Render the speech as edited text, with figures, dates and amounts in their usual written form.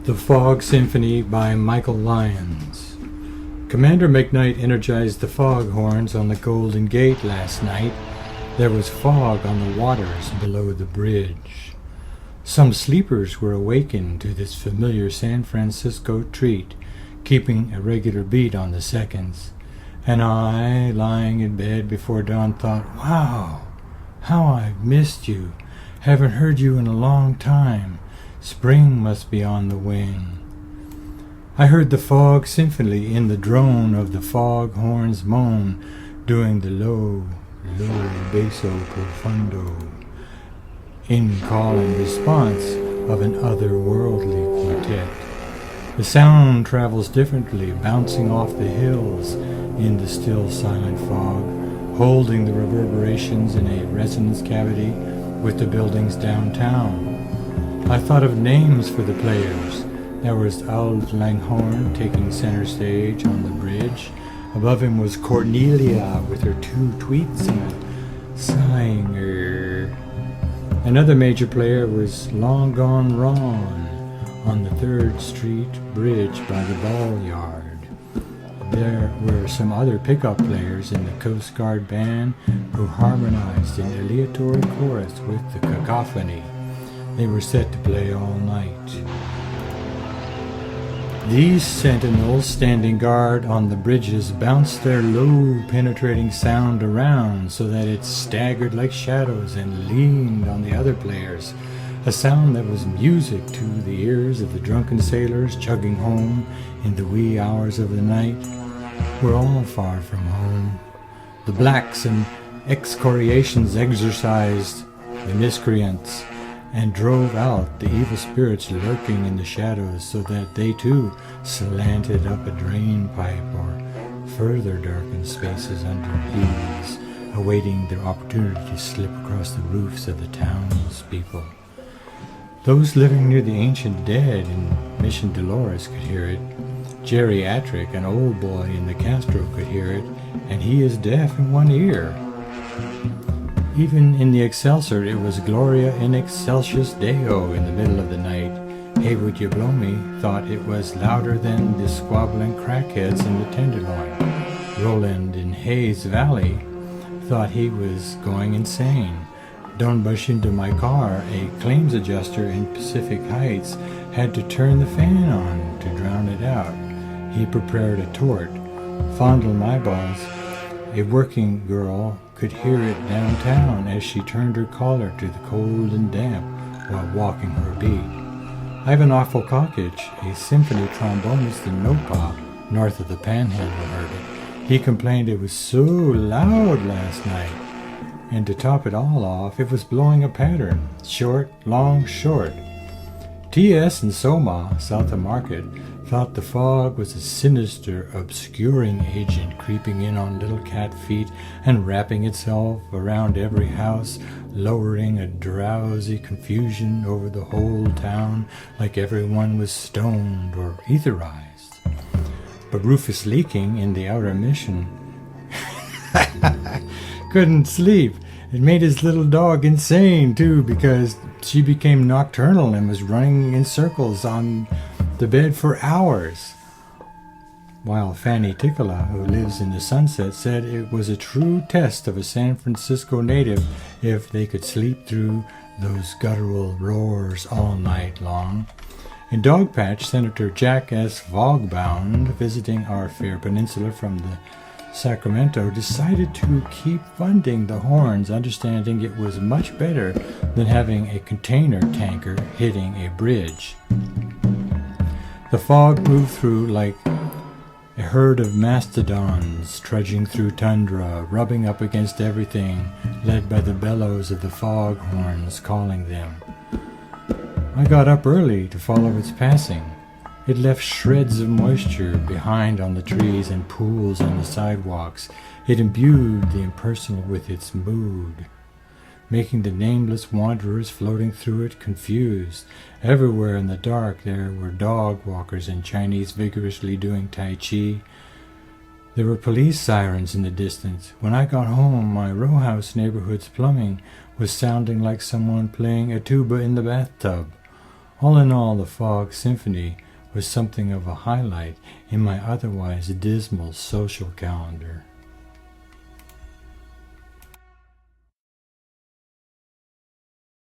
The Fog Symphony by Michael Lyons. Commander McKnight energized the fog horns on the Golden Gate last night. There was fog on the waters below the bridge. Some sleepers were awakened to this familiar San Francisco treat, keeping a regular beat on the seconds. And I, lying in bed before dawn, thought, wow, how I've missed you. Haven't heard you in a long time. Spring must be on the wing. I heard the Fog Symphony in the drone of the fog horn's moan, doing the low, low basso profundo, in call and response of an otherworldly quartet. The sound travels differently, bouncing off the hills in the still silent fog, holding the reverberations in a resonance cavity with the buildings downtown. I thought of names for the players. There was Auld Langhorne taking center stage on the bridge. Above him was Cornelia with her two tweets and a singer. Another major player was Long Gone Ron on the 3rd Street Bridge by the Ball Yard. There were some other pickup players in the Coast Guard band who harmonized in aleatory chorus with the cacophony. They were set to play all night. These sentinels standing guard on the bridges bounced their low, penetrating sound around so that it staggered like shadows and leaned on the other players, a sound that was music to the ears of the drunken sailors chugging home in the wee hours of the night. We're all far from home. The blacks and excoriations exorcised the miscreants and drove out the evil spirits lurking in the shadows so that they too slanted up a drain pipe or further darkened spaces under eaves, awaiting their opportunity to slip across the roofs of the townspeople. Those living near the ancient dead in Mission Dolores could hear it. Jerry Attrick, an old boy in the Castro, could hear it, and he is deaf in one ear. Even in the Excelsior, it was Gloria in Excelsis Deo in the middle of the night. Haywood Yablomi thought it was louder than the squabbling crackheads in the Tenderloin. Roland in Hayes Valley thought he was going insane. Don't bush into my car. A claims adjuster in Pacific Heights had to turn the fan on to drown it out. He prepared a tort. Fondle my balls. A working girl could hear it downtown as she turned her collar to the cold and damp while walking her beat. Ivan Ofelkakich, a symphony trombonist in Nopa, north of the Panhandle, heard it. He complained it was so loud last night. And to top it all off, it was blowing a pattern. Short, long, short. T.S. in Soma, south of Market, thought the fog was a sinister, obscuring agent creeping in on little cat feet and wrapping itself around every house, lowering a drowsy confusion over the whole town like everyone was stoned or etherized. But Rufus Leaking in the Outer Mission couldn't sleep. It made his little dog insane, too, because she became nocturnal and was running in circles on the bed for hours. While Fanny Ticola, who lives in the Sunset, said it was a true test of a San Francisco native if they could sleep through those guttural roars all night long. In Dogpatch, Senator Jack S. Vogbound, visiting our fair peninsula from the Sacramento, decided to keep funding the horns, understanding it was much better than having a container tanker hitting a bridge. The fog moved through like a herd of mastodons trudging through tundra, rubbing up against everything, led by the bellows of the fog horns calling them. I got up early to follow its passing. It left shreds of moisture behind on the trees and pools on the sidewalks. It imbued the impersonal with its mood, making the nameless wanderers floating through it confused. Everywhere in the dark there were dog walkers and Chinese vigorously doing Tai Chi. There were police sirens in the distance. When I got home, my row house neighborhood's plumbing was sounding like someone playing a tuba in the bathtub. All in all, the Fog Symphony was something of a highlight in my otherwise dismal social calendar.